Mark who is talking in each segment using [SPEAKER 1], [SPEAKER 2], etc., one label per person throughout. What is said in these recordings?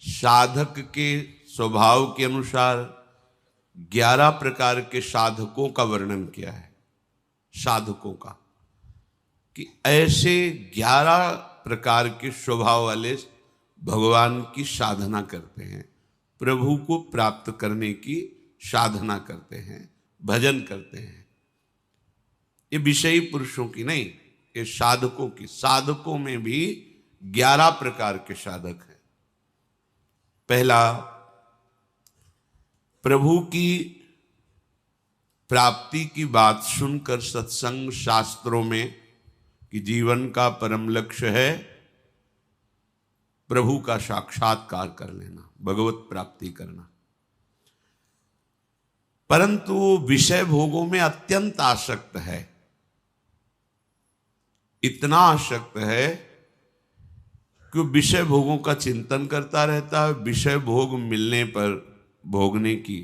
[SPEAKER 1] साधक के स्वभाव के अनुसार 11 प्रकार के साधकों का वर्णन किया है। साधकों का कि ऐसे 11 प्रकार के स्वभाव वाले भगवान की साधना करते हैं, प्रभु को प्राप्त करने की साधना करते हैं, भजन करते हैं। ये विषयी पुरुषों की नहीं, ये साधकों की। साधकों में भी 11 प्रकार के साधक हैं। पहला, प्रभु की प्राप्ति की बात सुनकर सत्संग शास्त्रों में कि जीवन का परम लक्ष्य है प्रभु का साक्षात्कार कर लेना, भगवत प्राप्ति करना, परंतु विषय भोगों में अत्यंत आसक्त है। इतना आसक्त है कि विषय भोगों का चिंतन करता रहता है, विषय भोग मिलने पर भोगने की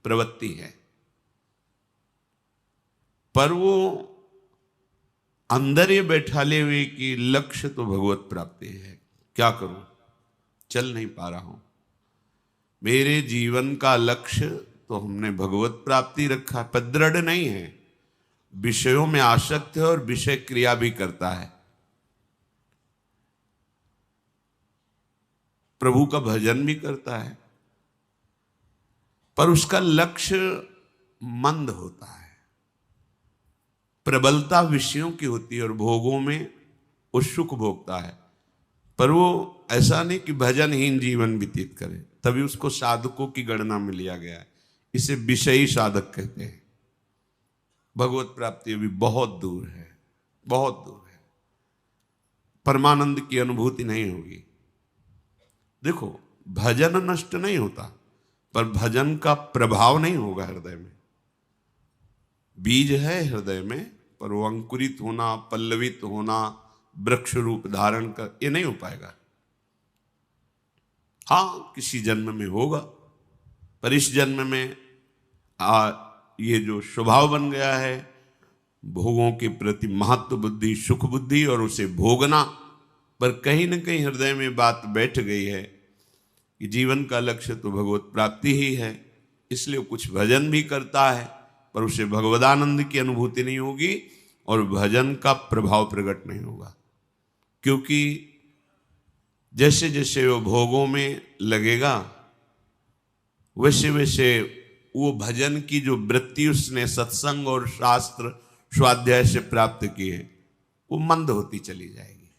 [SPEAKER 1] प्रवृत्ति है, पर वो अंदर ये बैठाले हुए कि लक्ष्य तो भगवत प्राप्ति है, क्या करूं, चल नहीं पा रहा हूं, मेरे जीवन का लक्ष्य तो हमने भगवत प्राप्ति रखा, पर दृढ़ नहीं है, विषयों में आसक्त है और विषय क्रिया भी करता है, प्रभु का भजन भी करता है, पर उसका लक्ष्य मंद होता है, प्रबलता विषयों की होती है और भोगों में वो सुख भोगता है, पर वो ऐसा नहीं कि भजनहीन जीवन व्यतीत करे, तभी उसको साधकों की गणना में लिया गया है। इसे विषयी साधक कहते हैं। भगवत प्राप्ति अभी बहुत दूर है, बहुत दूर है, परमानंद की अनुभूति नहीं होगी। देखो, भजन नष्ट नहीं होता, पर भजन का प्रभाव नहीं होगा हृदय में। बीज है हृदय में, पर वो अंकुरित होना, पल्लवित होना, वृक्ष रूप धारण कर, ये नहीं हो पाएगा। हाँ, किसी जन्म में होगा, पर इस जन्म में ये जो स्वभाव बन गया है भोगों के प्रति महत्व बुद्धि, सुख बुद्धि और उसे भोगना, पर कहीं न कहीं हृदय में बात बैठ गई है कि जीवन का लक्ष्य तो भगवत प्राप्ति ही है, इसलिए कुछ भजन भी करता है, पर उसे भगवदानंद की अनुभूति नहीं होगी और भजन का प्रभाव प्रकट नहीं होगा। क्योंकि जैसे जैसे वो भोगों में लगेगा, वैसे वैसे वो भजन की जो वृत्ति उसने सत्संग और शास्त्र स्वाध्याय से प्राप्त की है, वो मंद होती चली जाएगी।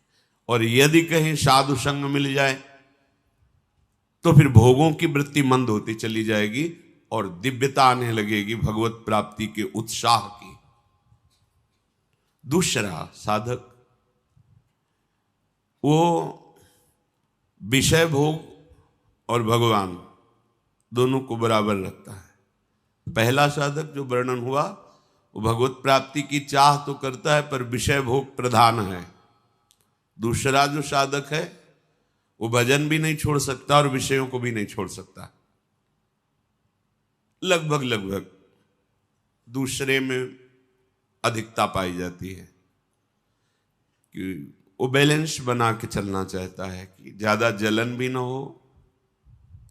[SPEAKER 1] और यदि कहीं साधु संग मिल जाए तो फिर भोगों की वृत्ति मंद होती चली जाएगी और दिव्यता आने लगेगी भगवत प्राप्ति के उत्साह की। दूसरा साधक वो विषय भोग और भगवान दोनों को बराबर रखता है। पहला साधक जो वर्णन हुआ वो भगवत प्राप्ति की चाह तो करता है, पर विषय भोग प्रधान है। दूसरा जो साधक है वो भजन भी नहीं छोड़ सकता और विषयों को भी नहीं छोड़ सकता। लगभग दूसरे में अधिकता पाई जाती है कि वो बैलेंस बना के चलना चाहता है कि ज्यादा जलन भी ना हो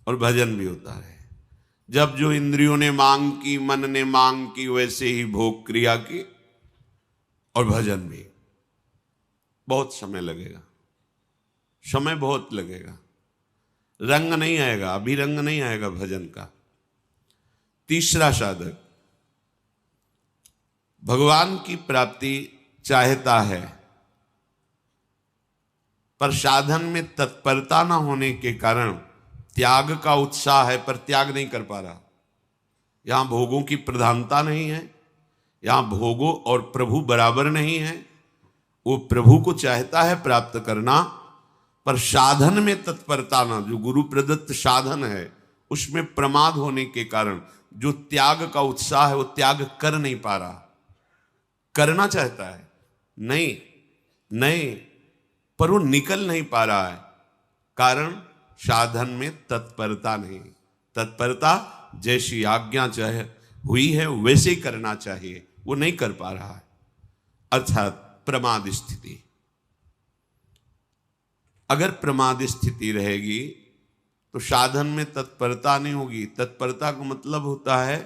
[SPEAKER 1] और भजन भी होता रहे। जब जो इंद्रियों ने मांग की, मन ने मांग की, वैसे ही भोग क्रिया की और भजन भी। बहुत समय लगेगा, समय बहुत लगेगा, रंग नहीं आएगा, अभी रंग नहीं आएगा भजन का। तीसरा साधक भगवान की प्राप्ति चाहता है, पर साधन में तत्परता न होने के कारण त्याग का उत्साह है, पर त्याग नहीं कर पा रहा। यहां भोगों की प्रधानता नहीं है, यहां भोगों और प्रभु बराबर नहीं है। वो प्रभु को चाहता है प्राप्त करना, पर साधन में तत्परता ना, जो गुरु प्रदत्त साधन है उसमें प्रमाद होने के कारण जो त्याग का उत्साह है वो त्याग कर नहीं पा रहा। करना चाहता है, नहीं, पर वो निकल नहीं पा रहा है। कारण साधन में तत्परता नहीं। तत्परता जैसी आज्ञा चाहे हुई है वैसे ही करना चाहिए, वो नहीं कर पा रहा है, अर्थात प्रमाद स्थिति। अगर प्रमाद स्थिति रहेगी तो साधन में तत्परता नहीं होगी। तत्परता का मतलब होता है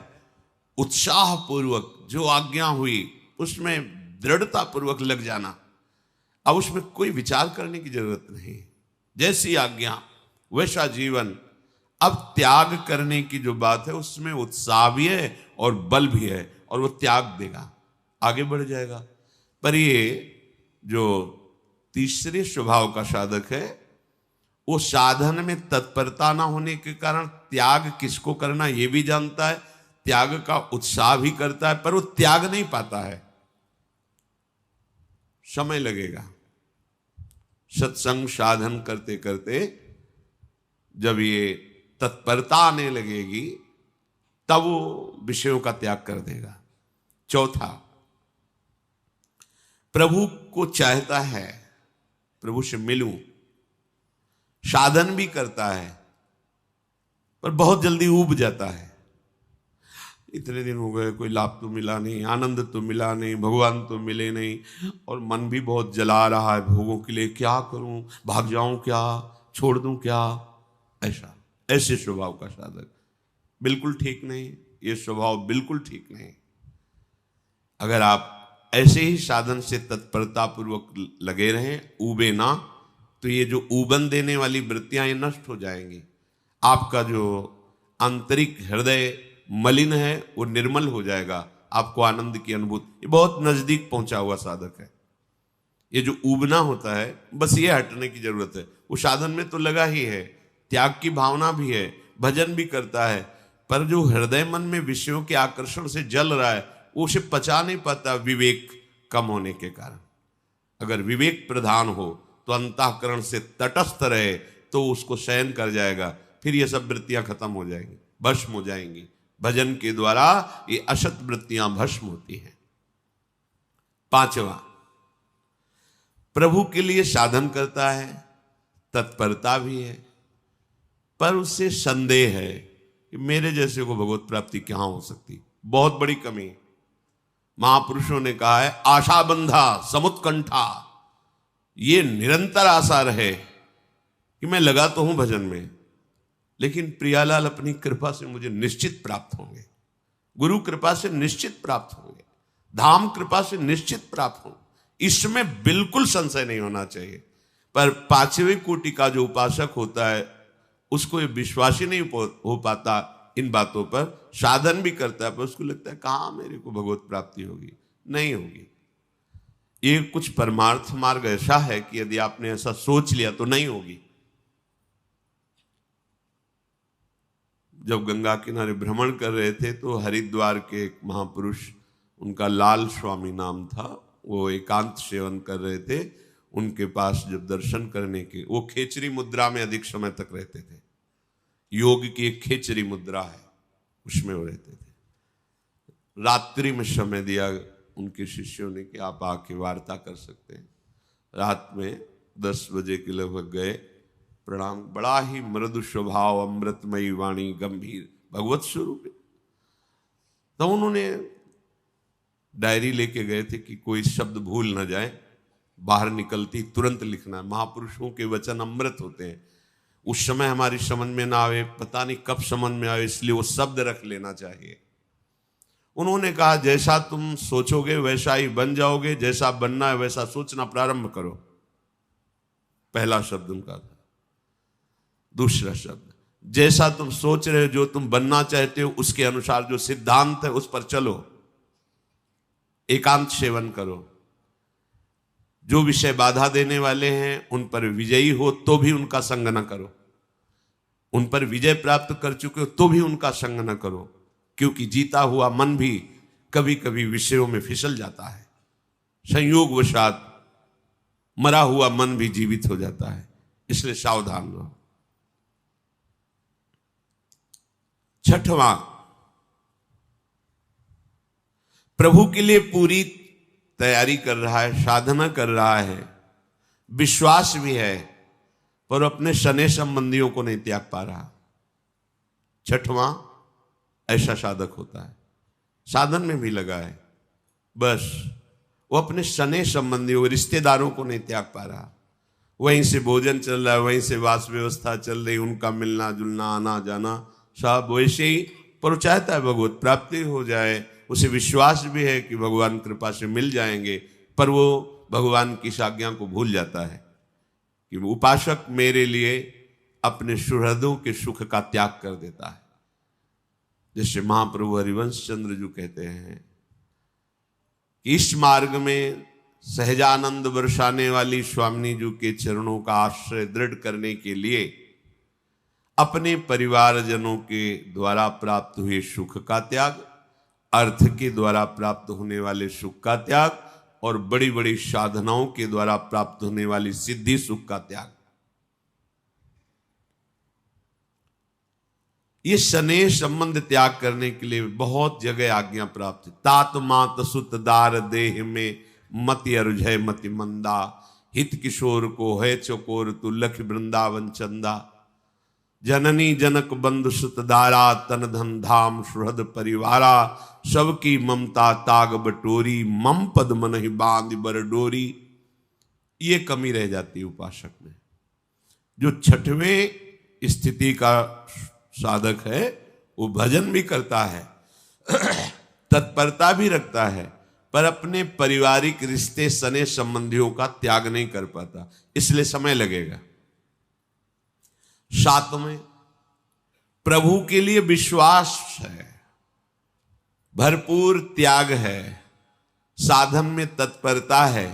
[SPEAKER 1] उत्साह पूर्वक जो आज्ञा हुई उसमें दृढ़ता पूर्वक लग जाना। अब उसमें कोई विचार करने की जरूरत नहीं, जैसी आज्ञा वैसा जीवन। अब त्याग करने की जो बात है उसमें उत्साह भी है और बल भी है, और वो त्याग देगा, आगे बढ़ जाएगा। पर ये जो तीसरे स्वभाव का साधक है वो साधन में तत्परता ना होने के कारण त्याग किसको करना ये भी जानता है, त्याग का उत्साह भी करता है, पर वो त्याग नहीं पाता है, समय लगेगा। सत्संग साधन करते करते जब ये तत्परता आने लगेगी तब वो विषयों का त्याग कर देगा। चौथा, प्रभु को चाहता है, प्रभु से मिलूं, साधन भी करता है पर बहुत जल्दी ऊब जाता है। इतने दिन हो गए, कोई लाभ तो मिला नहीं, आनंद तो मिला नहीं, भगवान तो मिले नहीं, और मन भी बहुत जला रहा है भोगों के लिए। क्या करूं, भाग जाऊं क्या, छोड़ दूं क्या? ऐसे स्वभाव का साधक बिल्कुल ठीक नहीं। ये स्वभाव बिल्कुल ठीक नहीं। अगर आप ऐसे ही साधन से तत्परता पूर्वक लगे रहें, ऊबे ना, तो ये जो ऊबन देने वाली वृत्तियां ये नष्ट हो जाएंगी। आपका जो आंतरिक हृदय मलिन है वो निर्मल हो जाएगा, आपको आनंद की अनुभूति। ये बहुत नजदीक पहुंचा हुआ साधक है। ये जो ऊबना होता है बस ये हटने की जरूरत है। वो साधन में तो लगा ही है, त्याग की भावना भी है, भजन भी करता है, पर जो हृदय मन में विषयों के आकर्षण से जल रहा है वो उसे पचा नहीं पाता, विवेक कम होने के कारण। अगर विवेक प्रधान हो तो अंतःकरण से तटस्थ रहे तो उसको सहन कर जाएगा, फिर ये सब वृत्तियां खत्म हो जाएंगी, भस्म हो जाएंगी। भजन के द्वारा ये असत वृत्तियां भस्म होती हैं। पांचवा, प्रभु के लिए साधन करता है, तत्परता भी है, पर उससे संदेह है कि मेरे जैसे को भगवत प्राप्ति कहां हो सकती। बहुत बड़ी कमी। महापुरुषों ने कहा है, आशा बंधा समुत्कंठा, ये निरंतर आशा रहे कि मैं लगा तो हूं भजन में, लेकिन प्रियालाल अपनी कृपा से मुझे निश्चित प्राप्त होंगे, गुरु कृपा से निश्चित प्राप्त होंगे, धाम कृपा से निश्चित प्राप्त होंगे, इसमें बिल्कुल संशय नहीं होना चाहिए। पर पांचवें कोटि का जो उपासक होता है उसको ये विश्वास ही नहीं हो पाता इन बातों पर। साधन भी करता है पर उसको लगता है कहां मेरे को भगवत प्राप्ति होगी, नहीं होगी। ये कुछ परमार्थ मार्ग ऐसा है कि यदि आपने ऐसा सोच लिया तो नहीं होगी। जब गंगा किनारे भ्रमण कर रहे थे तो हरिद्वार के एक महापुरुष, उनका लाल स्वामी नाम था, वो एकांत सेवन कर रहे थे। उनके पास जब दर्शन करने के, वो खेचरी मुद्रा में अधिक समय तक रहते थे। योग की एक खेचरी मुद्रा है, उसमें वो रहते थे। रात्रि में समय दिया उनके शिष्यों ने कि आप आके वार्ता कर सकते हैं। रात में 10 बजे के लगभग गए, प्रणाम। बड़ा ही मृदु स्वभाव, अमृतमयी वाणी, गंभीर भगवत स्वरूप। तो उन्होंने डायरी लेके गए थे कि कोई शब्द भूल ना जाए, बाहर निकलती तुरंत लिखना। महापुरुषों के वचन अमृत होते हैं। उस समय हमारी समझ में ना आवे, पता नहीं कब समझ में आवे, इसलिए वो शब्द रख लेना चाहिए। उन्होंने कहा, जैसा तुम सोचोगे वैसा ही बन जाओगे, जैसा बनना है वैसा सोचना प्रारंभ करो। पहला शब्द उनका था। दूसरा शब्द, जैसा तुम सोच रहे हो, जो तुम बनना चाहते हो, उसके अनुसार जो सिद्धांत है उस पर चलो, एकांत सेवन करो। जो विषय बाधा देने वाले हैं उन पर विजयी हो तो भी उनका संग न करो, उन पर विजय प्राप्त कर चुके हो तो भी उनका संग न करो, क्योंकि जीता हुआ मन भी कभी कभी विषयों में फिसल जाता है। संयोगवशात मरा हुआ मन भी जीवित हो जाता है, इसलिए सावधान रहो। छठवां, प्रभु के लिए पूरी तैयारी कर रहा है, साधना कर रहा है, विश्वास भी है, पर अपने शने संबंधियों को नहीं त्याग पा रहा। छठवां ऐसा साधक होता है, साधन में भी लगा है, बस वो अपने शने संबंधियों, रिश्तेदारों को नहीं त्याग पा रहा। वहीं से भोजन चल रहा है, वहीं से वास व्यवस्था चल रही, उनका मिलना जुलना आना जाना सब वैसे ही। पर वो चाहता है भगवत प्राप्ति हो जाए, उसे विश्वास भी है कि भगवान कृपा से मिल जाएंगे, पर वो भगवान की इस आज्ञा को भूल जाता है कि उपासक मेरे लिए अपने सुहृदों के सुख का त्याग कर देता है। जैसे महाप्रभु हरिवंश चंद्र जी कहते हैं कि इस मार्ग में सहजानंद बरसाने वाली स्वामी जी के चरणों का आश्रय दृढ़ करने के लिए अपने परिवारजनों के द्वारा प्राप्त हुए सुख का त्याग, अर्थ के द्वारा प्राप्त होने वाले सुख का त्याग और बड़ी बड़ी साधनाओं के द्वारा प्राप्त होने वाली सिद्धि सुख का त्याग, ये स्नेह संबंध त्याग करने के लिए बहुत जगह आज्ञा प्राप्त है। तात मात सुत दार देह में मति अरुझय मति मंदा, हित किशोर को है चकोर तू लख वृंदावन चंदा। जननी जनक बंधु सुत दारा तन धन धाम सुहृद परिवारा, सबकी ममता ताग बटोरी मम पद मन ही बांध बर डोरी। ये कमी रह जाती है उपासक में। जो छठवें स्थिति का साधक है वो भजन भी करता है, तत्परता भी रखता है, पर अपने पारिवारिक रिश्ते सने संबंधियों का त्याग नहीं कर पाता, इसलिए समय लगेगा। सातवें, प्रभु के लिए विश्वास है, भरपूर त्याग है, साधन में तत्परता है,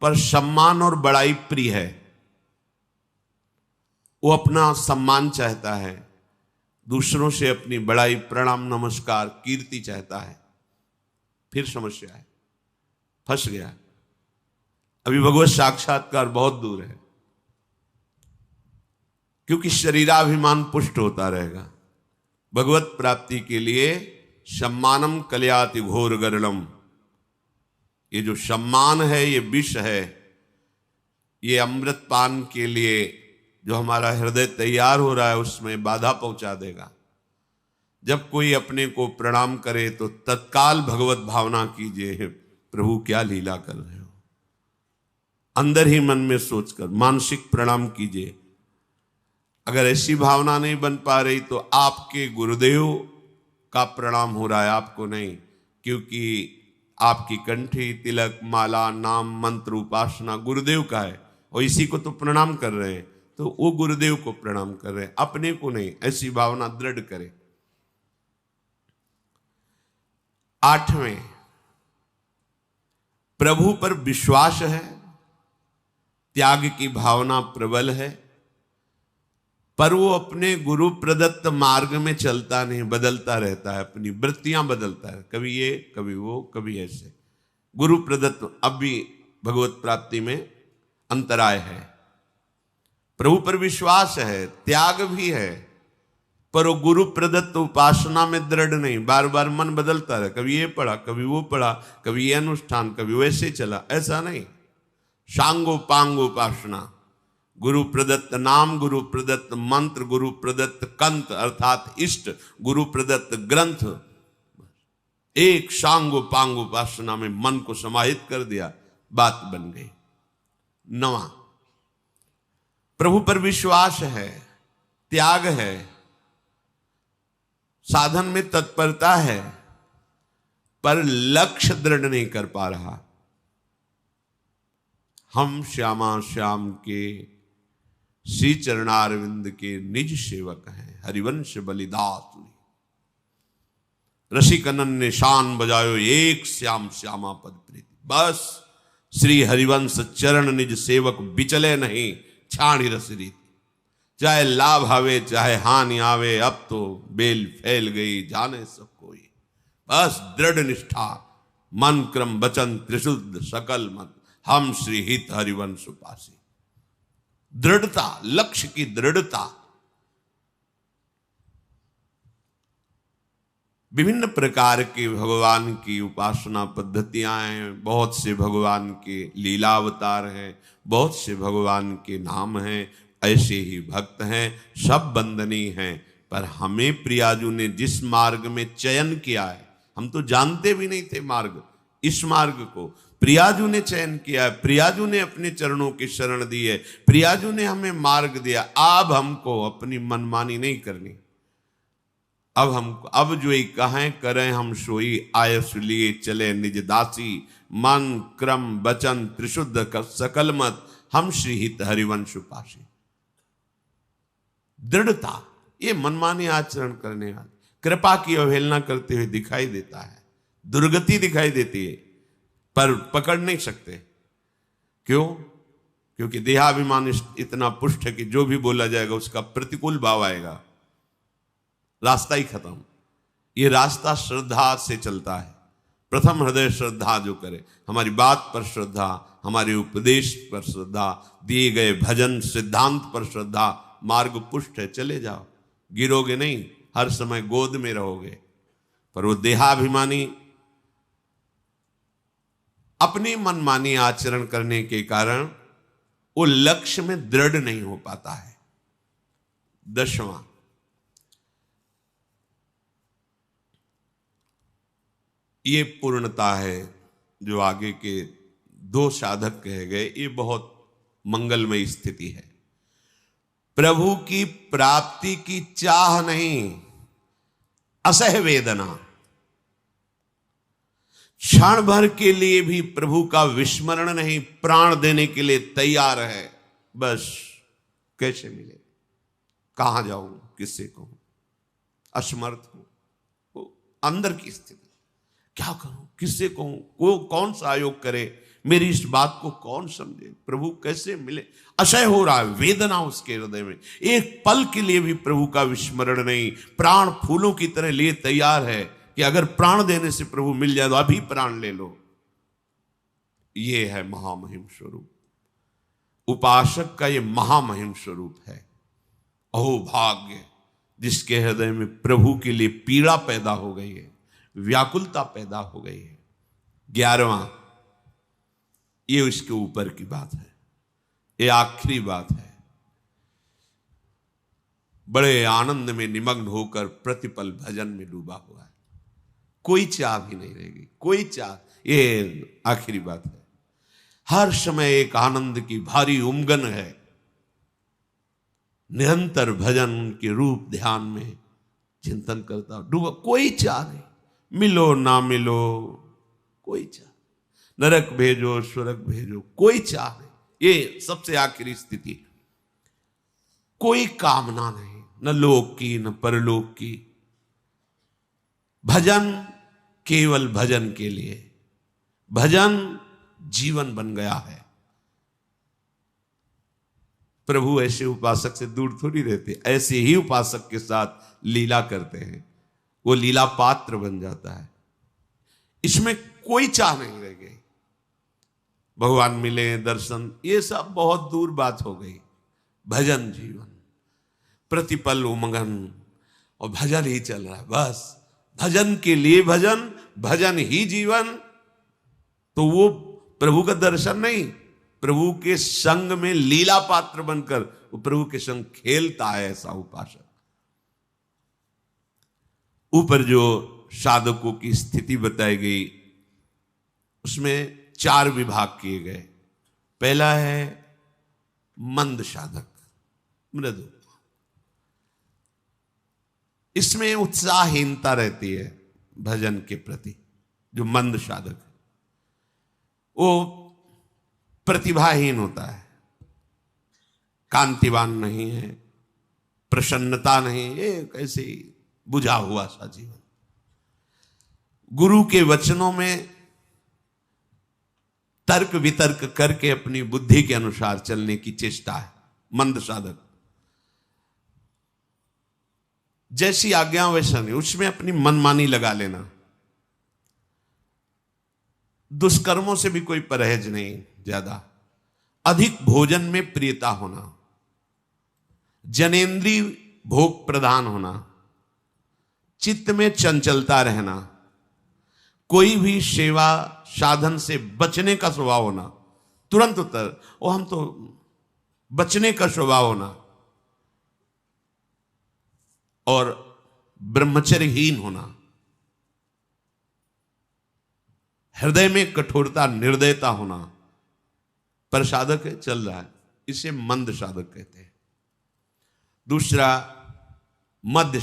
[SPEAKER 1] पर सम्मान और बड़ाई प्रिय है। वो अपना सम्मान चाहता है, दूसरों से अपनी बड़ाई प्रणाम नमस्कार कीर्ति चाहता है। फिर समस्या है, फंस गया। अभी भगवत साक्षात्कार बहुत दूर है, क्योंकि शरीराभिमान पुष्ट होता रहेगा। भगवत प्राप्ति के लिए सम्मानम कल्याति घोर गरलम, ये जो सम्मान है ये विष है, ये अमृत पान के लिए जो हमारा हृदय तैयार हो रहा है उसमें बाधा पहुंचा देगा। जब कोई अपने को प्रणाम करे तो तत्काल भगवत भावना कीजिए, प्रभु क्या लीला कर रहे हो, अंदर ही मन में सोचकर मानसिक प्रणाम कीजिए। अगर ऐसी भावना नहीं बन पा रही तो आपके गुरुदेव का प्रणाम हो रहा है, आपको नहीं, क्योंकि आपकी कंठी तिलक माला नाम मंत्र उपासना गुरुदेव का है और इसी को तो प्रणाम कर रहे हैं, तो वो गुरुदेव को प्रणाम कर रहे हैं, अपने को नहीं। ऐसी भावना दृढ़ करें। आठवें, प्रभु पर विश्वास है, त्याग की भावना प्रबल है, पर वो अपने गुरु प्रदत्त मार्ग में चलता नहीं, बदलता रहता है, अपनी वृत्तियां बदलता है, कभी ये कभी वो कभी ऐसे। गुरु प्रदत्त, अब भी भगवत प्राप्ति में अंतराय है। प्रभु पर विश्वास है, त्याग भी है, पर वो गुरु प्रदत्त उपासना में दृढ़ नहीं, बार बार मन बदलता रहे, कभी ये पढ़ा कभी वो पढ़ा, कभी ये अनुष्ठान कभी वैसे चला, ऐसा नहीं। सांगो पांग उपासना, गुरु प्रदत्त नाम, गुरु प्रदत्त मंत्र, गुरु प्रदत्त कंत अर्थात इष्ट, गुरु प्रदत्त ग्रंथ, एक सांगो पांग उपासना में मन को समाहित कर दिया, बात बन गई। नवा, प्रभु पर विश्वास है, त्याग है, साधन में तत्परता है, पर लक्ष्य दृढ़ नहीं कर पा रहा। हम श्यामा श्याम के श्री चरणारविंद के निज सेवक हैं, हरिवंश बलिदास रसिक अनन्य शान बजायो एक श्याम श्यामा पद प्रीति। बस श्री हरिवंश चरण निज सेवक बिचले नहीं, छाणी रस रीति। चाहे लाभ आवे चाहे हानि आवे, अब तो बेल फैल गई जाने सब कोई। बस दृढ़ निष्ठा, मन क्रम वचन त्रिशुद्ध सकल मत, हम श्री हित हरिवंश उपासी। दृढ़ता, लक्ष्य की दृढ़ता। विभिन्न प्रकार के भगवान की उपासना पद्धतियां हैं, बहुत से भगवान के लीलावतार हैं, बहुत से भगवान के नाम हैं, ऐसे ही भक्त हैं, सब वंदनीय हैं। पर हमें प्रियाजू ने जिस मार्ग में चयन किया है, हम तो जानते भी नहीं थे मार्ग, इस मार्ग को प्रियाजू ने चयन किया, प्रियाजू ने अपने चरणों की शरण दी है, प्रियाजू ने हमें मार्ग दिया। अब हमको अपनी मनमानी नहीं करनी। अब जो कहें करें हम सोई, आयस लिए चले निज दासी, मन क्रम वचन त्रिशुद्ध सकल मत, हम श्री हित हरिवंश पासी। दृढ़ता, ये मनमानी आचरण करने वाले कृपा की अवहेलना करते हुए दिखाई देता है, दुर्गति दिखाई देती है, पर पकड़ नहीं सकते। क्यों? क्योंकि देहाभिमान इतना पुष्ट है कि जो भी बोला जाएगा उसका प्रतिकूल भाव आएगा, रास्ता ही खत्म। ये रास्ता श्रद्धा से चलता है। प्रथम हृदय श्रद्धा जो करे, हमारी बात पर श्रद्धा, हमारे उपदेश पर श्रद्धा, दिए गए भजन सिद्धांत पर श्रद्धा, मार्ग पुष्ट है, चले जाओ, गिरोगे नहीं, हर समय गोद में रहोगे। पर वो देहाभिमानी अपनी मनमानी आचरण करने के कारण वो लक्ष्य में दृढ़ नहीं हो पाता है। 10वां, ये पूर्णता है जो आगे के 2 साधक कहे गए, ये बहुत मंगलमय स्थिति है। प्रभु की प्राप्ति की चाह नहीं, असह वेदना, क्षण भर के लिए भी प्रभु का विस्मरण नहीं, प्राण देने के लिए तैयार है। बस कैसे मिले, कहां जाऊं, किससे कहूं, असमर्थ हूं, वो अंदर की स्थिति, क्या करूं, किससे कहूं, वो कौन सा आयोग करे, मेरी इस बात को कौन समझे, प्रभु कैसे मिले, असह्य हो रहा है, वेदना उसके हृदय में। एक पल के लिए भी प्रभु का विस्मरण नहीं, प्राण फूलों की तरह लिए तैयार है कि अगर प्राण देने से प्रभु मिल जाए तो अभी प्राण ले लो। ये है महामहिम स्वरूप, उपासक का ये महामहिम स्वरूप है। अहो भाग्य जिसके हृदय में प्रभु के लिए पीड़ा पैदा हो गई है, व्याकुलता पैदा हो गई है। 11वां, ये इसके ऊपर की बात है, ये आखिरी बात है। बड़े आनंद में निमग्न होकर प्रतिपल भजन में डूबा हुआ है, कोई चाह भी नहीं रहेगी, कोई चाह, ये आखिरी बात है। हर समय एक आनंद की भारी उमगन है, निरंतर भजन के रूप ध्यान में चिंतन करता डूबा, कोई चाह नहीं, मिलो ना मिलो कोई चाह, नरक भेजो स्वर्ग भेजो कोई चाह नहीं, ये सबसे आखिरी स्थिति। कोई कामना नहीं, न लोक की न परलोक की, भजन केवल भजन के लिए, भजन जीवन बन गया है। प्रभु ऐसे उपासक से दूर थोड़ी रहते, ऐसे ही उपासक के साथ लीला करते हैं, वो लीला पात्र बन जाता है। इसमें कोई चाह नहीं रह गई, भगवान मिले दर्शन, ये सब बहुत दूर बात हो गई। भजन जीवन, प्रतिपल उमंगन, और भजन ही चल रहा है, बस भजन के लिए भजन, भजन ही जीवन। तो वो प्रभु का दर्शन नहीं, प्रभु के संग में लीला पात्र बनकर वो प्रभु के संग खेलता है, ऐसा उपासक। ऊपर जो साधकों की स्थिति बताई गई उसमें 4 विभाग किए गए। पहला है मंद साधक, मृदु, इसमें उत्साहहीनता रहती है भजन के प्रति। जो मंद साधक है वो प्रतिभाहीन होता है, कांतिवान नहीं है, प्रसन्नता नहीं, ये कैसे बुझा हुआ सा जीवन। गुरु के वचनों में तर्क वितर्क करके अपनी बुद्धि के अनुसार चलने की चेष्टा है मंद साधक। जैसी आज्ञा वैसा नहीं, उसमें अपनी मनमानी लगा लेना, दुष्कर्मों से भी कोई परहेज नहीं ज्यादा, अधिक भोजन में प्रियता होना, जनेंद्रीय भोग प्रधान होना, चित्त में चंचलता रहना, कोई भी सेवा साधन से बचने का स्वभाव होना, तुरंत उत्तर वो हम तो बचने का स्वभाव होना, और ब्रह्मचर्यहीन होना हृदय में कठोरता, निर्दयता होना, पर साधक है, चल रहा है, इसे मंद साधक कहते हैं। दूसरा मध्य,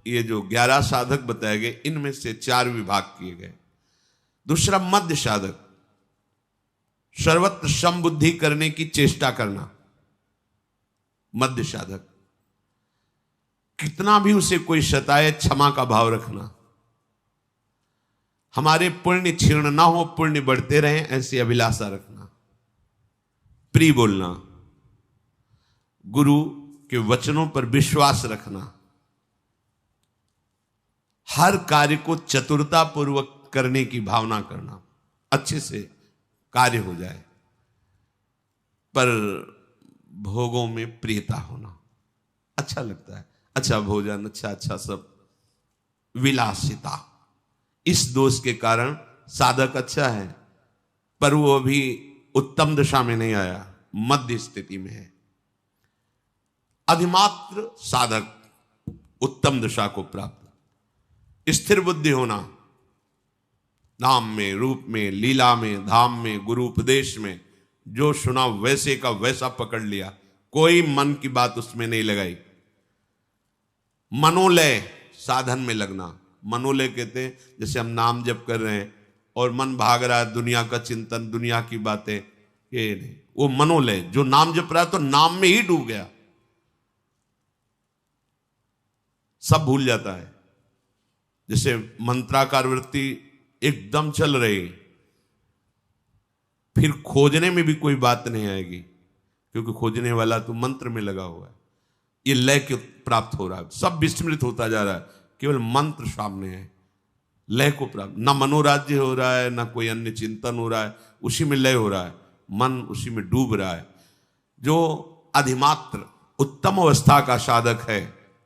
[SPEAKER 1] ये जो 11 साधक बताए गए इनमें से 4 विभाग किए गए। दूसरा मध्य साधक, सर्वत्र समबुद्धि करने की चेष्टा करना, मध्य साधक। कितना भी उसे कोई सताए, क्षमा का भाव रखना, हमारे पुण्य क्षीण ना हो, पुण्य बढ़ते रहें, ऐसी अभिलाषा रखना, प्रिय बोलना, गुरु के वचनों पर विश्वास रखना, हर कार्य को चतुरता पूर्वक करने की भावना करना, अच्छे से कार्य हो जाए, पर भोगों में प्रियता होना, अच्छा लगता है, अच्छा भोजन, अच्छा सब, विलासिता। इस दोष के कारण साधक अच्छा है, पर वो अभी उत्तम दशा में नहीं आया, मध्य स्थिति में है। अधिमात्र साधक उत्तम दशा को प्राप्त, स्थिर बुद्धि होना, नाम में, रूप में, लीला में, धाम में, गुरु उपदेश में, जो सुना वैसे का वैसा पकड़ लिया, कोई मन की बात उसमें नहीं लगाई। मनोलय, साधन में लगना, मनोलय कहते हैं जैसे हम नाम जप कर रहे हैं और मन भाग रहा है, दुनिया का चिंतन, दुनिया की बातें, ये नहीं, वो मनोलय। जो नाम जप रहा है तो नाम में ही डूब गया, सब भूल जाता है। जैसे मंत्राकार वृत्ति एकदम चल रही, फिर खोजने में भी कोई बात नहीं आएगी, क्योंकि खोजने वाला तो मंत्र में लगा हुआ है। ये लय के प्राप्त हो रहा है, सब विस्मृत होता जा रहा है, केवल मंत्र सामने है, लय को प्राप्त, ना मनोराज्य हो रहा है, ना कोई अन्य चिंतन हो रहा है, उसी में लय हो रहा है, मन उसी में डूब रहा है। जो अधिमात्र उत्तम अवस्था का साधक है,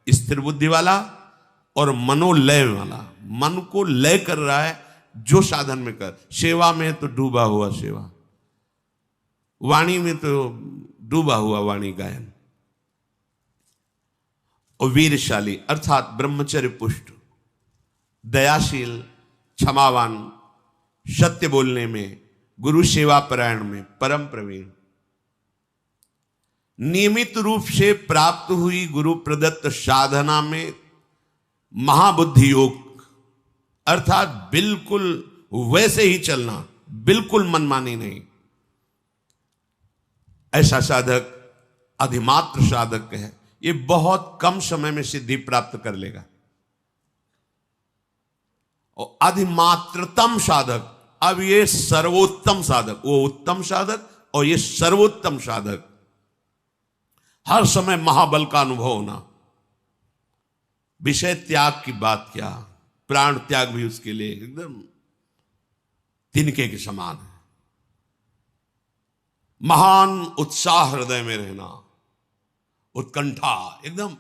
[SPEAKER 1] स्थिर बुद्धि वाला और मनोलय वाला, मन को लय कर रहा है, जो साधन में कर, सेवा में तो डूबा हुआ सेवा, वाणी में तो डूबा हुआ वाणी गायन, और वीरशाली अर्थात ब्रह्मचर्य पुष्ट, दयाशील, क्षमावान, सत्य बोलने में, गुरु सेवा परायण में परम प्रवीण, नियमित रूप से प्राप्त हुई गुरु प्रदत्त साधना में महाबुद्धि योग, अर्थात बिल्कुल वैसे ही चलना, बिल्कुल मनमानी नहीं, ऐसा साधक अधिमात्र साधक है। ये बहुत कम समय में सिद्धि प्राप्त कर लेगा। और अधिमात्रतम साधक, अब ये सर्वोत्तम साधक, वो उत्तम साधक और ये सर्वोत्तम साधक, हर समय महाबल का अनुभव होना, विषय त्याग की बात क्या, प्राण त्याग भी उसके लिए एकदम तिनके के समान है। महान उत्साह हृदय में रहना, उत्कंठा एकदम,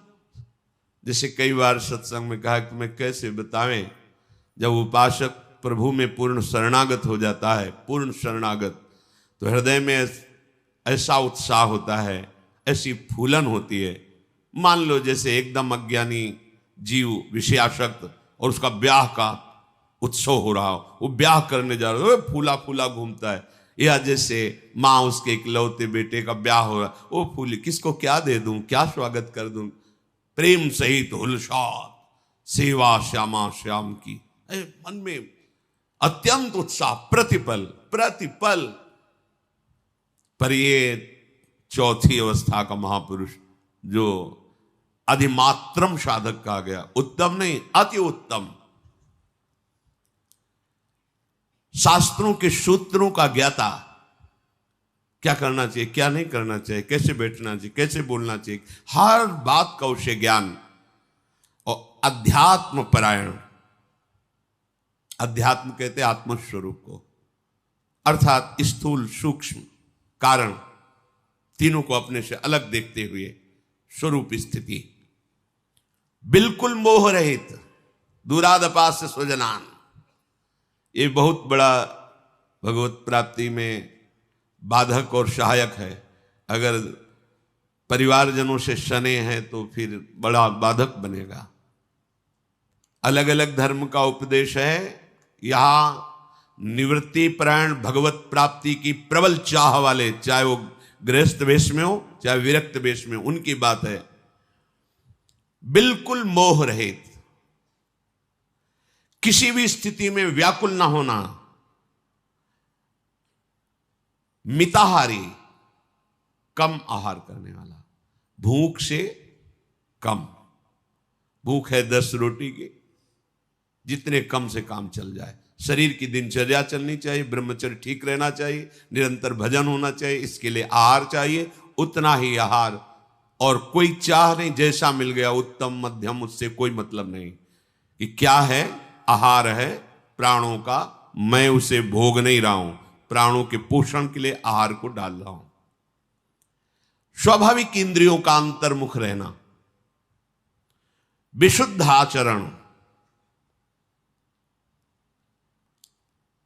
[SPEAKER 1] जैसे कई बार सत्संग में कहा कि मैं कैसे बतावें, जब उपासक प्रभु में पूर्ण शरणागत हो जाता है, पूर्ण शरणागत, तो हृदय में ऐसा उत्साह होता है, ऐसी फूलन होती है। मान लो जैसे एकदम अज्ञानी जीव विषयासक्त और उसका ब्याह का उत्सव हो रहा हो, वो ब्याह करने जा रहा है, फूला फूला घूमता है, या जैसे माँ उसके इकलौते बेटे का ब्याह हो रहा, वो फूली, किसको क्या दे दूं, क्या स्वागत कर दूं, प्रेम सहित हुलसात सेवा श्यामा श्याम की, मन में अत्यंत उत्साह, प्रतिपल प्रतिपल। पर ये चौथी अवस्था का महापुरुष जो अधिमात्रम साधक कहा गया, उत्तम नहीं अति उत्तम, शास्त्रों के सूत्रों का ज्ञाता, क्या करना चाहिए, क्या नहीं करना चाहिए, कैसे बैठना चाहिए, कैसे बोलना चाहिए, हर बात का उसे ज्ञान। और अध्यात्म परायण, अध्यात्म कहते आत्मस्वरूप को, अर्थात स्थूल सूक्ष्म कारण तीनों को अपने से अलग देखते हुए स्वरूप स्थिति, बिल्कुल मोह रहित, दूरादपास्य स्वजनान, ये बहुत बड़ा भगवत प्राप्ति में बाधक और सहायक है। अगर परिवारजनों से शने हैं तो फिर बड़ा बाधक बनेगा। अलग अलग धर्म का उपदेश है, यहाँ निवृत्ति परायण भगवत प्राप्ति की प्रबल चाह वाले, चाहे वो गृहस्थ वेश में हो चाहे विरक्त वेश में, उनकी बात है। बिल्कुल मोह रहित, किसी भी स्थिति में व्याकुल ना होना, मिताहारी, कम आहार करने वाला, भूख से कम। भूख है 10 रोटी की, जितने कम से काम चल जाए। शरीर की दिनचर्या चलनी चाहिए, ब्रह्मचर्य ठीक रहना चाहिए, निरंतर भजन होना चाहिए, इसके लिए आहार चाहिए, उतना ही आहार। और कोई चाह नहीं, जैसा मिल गया उत्तम मध्यम, उससे कोई मतलब नहीं कि क्या है। आहार है प्राणों का, मैं उसे भोग नहीं रहा हूं, प्राणों के पोषण के लिए आहार को डाल रहा हूं। स्वाभाविक इंद्रियों का अंतर्मुख रहना, विशुद्ध आचरण,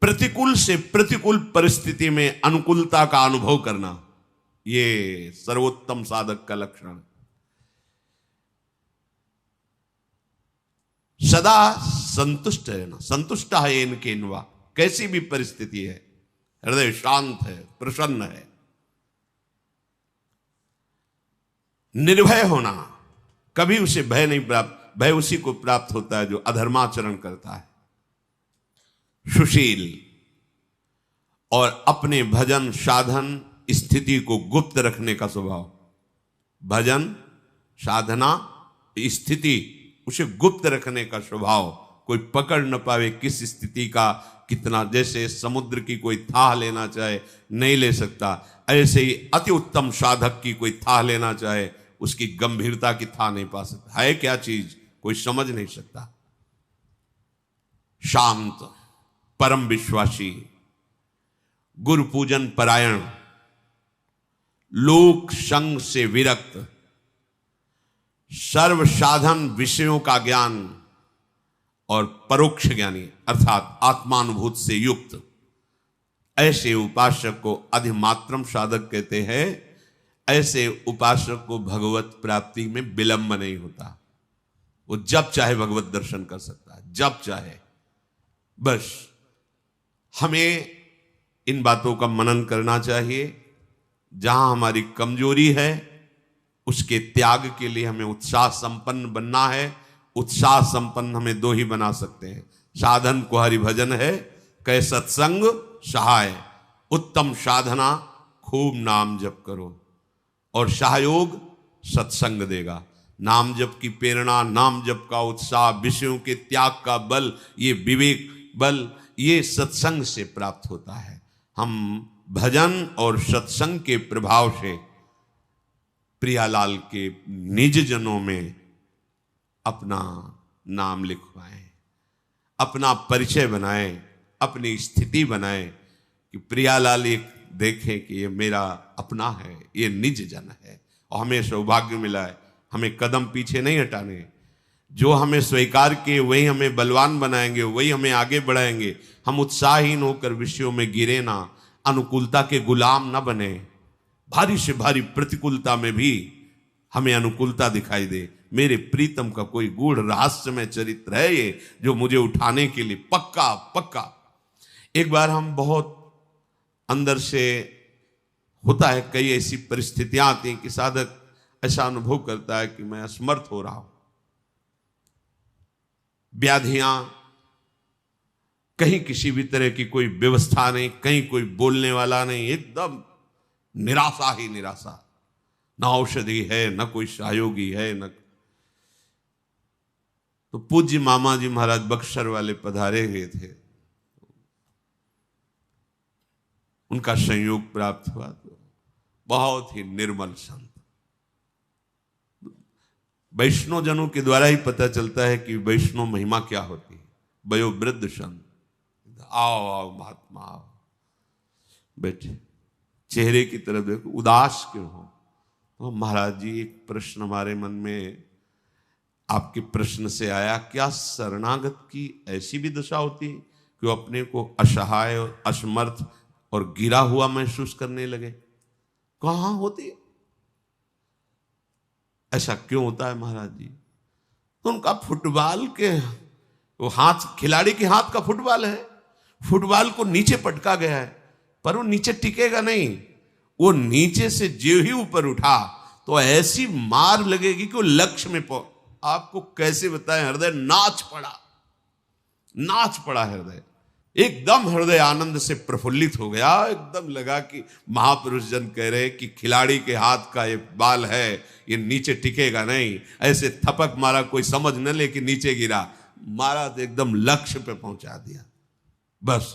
[SPEAKER 1] प्रतिकूल से प्रतिकूल परिस्थिति में अनुकूलता का अनुभव करना, यह सर्वोत्तम साधक का लक्षण। सदा संतुष्ट रहना, संतुष्ट है इनके इनवा, कैसी भी परिस्थिति है, हृदय शांत है, प्रसन्न है। निर्भय होना, कभी उसे भय नहीं प्राप्त, भय उसी को प्राप्त होता है जो अधर्माचरण करता है। सुशील और अपने भजन साधन स्थिति को गुप्त रखने का स्वभाव। भजन साधना स्थिति उसे गुप्त रखने का स्वभाव, कोई पकड़ न पावे किस स्थिति का कितना। जैसे समुद्र की कोई थाह लेना चाहे नहीं ले सकता, ऐसे ही अति उत्तम साधक की कोई थाह लेना चाहे उसकी गंभीरता की थाह नहीं पा सकता। है क्या चीज कोई समझ नहीं सकता। शांत, परम विश्वासी, गुरु पूजन परायण, लोक संग से विरक्त, सर्व साधन विषयों का ज्ञान और परोक्ष ज्ञानी अर्थात आत्मानुभूत से युक्त, ऐसे उपासक को अधिमात्रम साधक कहते हैं। ऐसे उपासक को भगवत प्राप्ति में विलंब नहीं होता, वो जब चाहे भगवत दर्शन कर सकता है, जब चाहे। बस हमें इन बातों का मनन करना चाहिए। जहां हमारी कमजोरी है उसके त्याग के लिए हमें उत्साह संपन्न बनना है। उत्साह संपन्न हमें 2 ही बना सकते हैं, साधन को हरिभजन है, कै सत्संग सहाय। उत्तम साधना खूब नाम जप करो और सहयोग सत्संग देगा। नाम जप की प्रेरणा, नाम जप का उत्साह, विषयों के त्याग का बल, ये विवेक बल, ये सत्संग से प्राप्त होता है। हम भजन और सत्संग के प्रभाव से प्रियालाल के निज जनों में अपना नाम लिखवाएं, अपना परिचय बनाएं, अपनी स्थिति बनाएं कि प्रियालाल एक देखें कि ये मेरा अपना है, ये निज जन है। और हमें सौभाग्य मिला है, हमें कदम पीछे नहीं हटाने। जो हमें स्वीकार किए वही हमें बलवान बनाएंगे, वही हमें आगे बढ़ाएंगे। हम उत्साहहीन होकर विषयों में गिरे ना, अनुकूलता के गुलाम ना बने। भारी से भारी प्रतिकूलता में भी हमें अनुकूलता दिखाई दे। मेरे प्रीतम का कोई गूढ़ रहस्यमय चरित्र है ये, जो मुझे उठाने के लिए पक्का पक्का। एक बार हम बहुत अंदर से होता है, कई ऐसी परिस्थितियां आती हैं कि साधक ऐसा अनुभव करता है कि मैं असमर्थ हो रहा हूं। व्याधियां, कहीं किसी भी तरह की कोई व्यवस्था नहीं, कहीं कोई बोलने वाला नहीं, एकदम निराशा ही निराशा। ना औषधि है, ना कोई सहयोगी है, न। तो पूज्य मामा जी महाराज बक्सर वाले पधारे हुए थे, उनका संयोग प्राप्त हुआ। तो बहुत ही निर्मल संत, वैष्णव जनों के द्वारा ही पता चलता है कि वैष्णव महिमा क्या होती है। वयोवृद्ध संत, आओ आओ महात्मा आओ, बैठे, चेहरे की तरफ देखो, उदास क्यों हो। तो महाराज जी, एक प्रश्न हमारे मन में आपके प्रश्न से आया, क्या शरणागत की ऐसी भी दशा होती है कि वो अपने को असहाय और असमर्थ और गिरा हुआ महसूस करने लगे? कहां होती है, ऐसा क्यों होता है महाराज जी? तो उनका फुटबॉल के वो हाथ, खिलाड़ी के हाथ का फुटबॉल है, फुटबॉल को नीचे पटका गया है, पर वो नीचे टिकेगा नहीं। वो नीचे से जो ही ऊपर उठा तो ऐसी मार लगेगी कि वो लक्ष्य में आपको कैसे बताएं, हृदय नाच पड़ा हृदय, एकदम हृदय आनंद से प्रफुल्लित हो गया। एकदम लगा कि महापुरुष जन कह रहे कि खिलाड़ी के हाथ का ये बाल है, ये नीचे टिकेगा नहीं। ऐसे थपक मारा, कोई समझ न ले कि नीचे गिरा, मारा तो एकदम लक्ष्य पे पहुंचा दिया। बस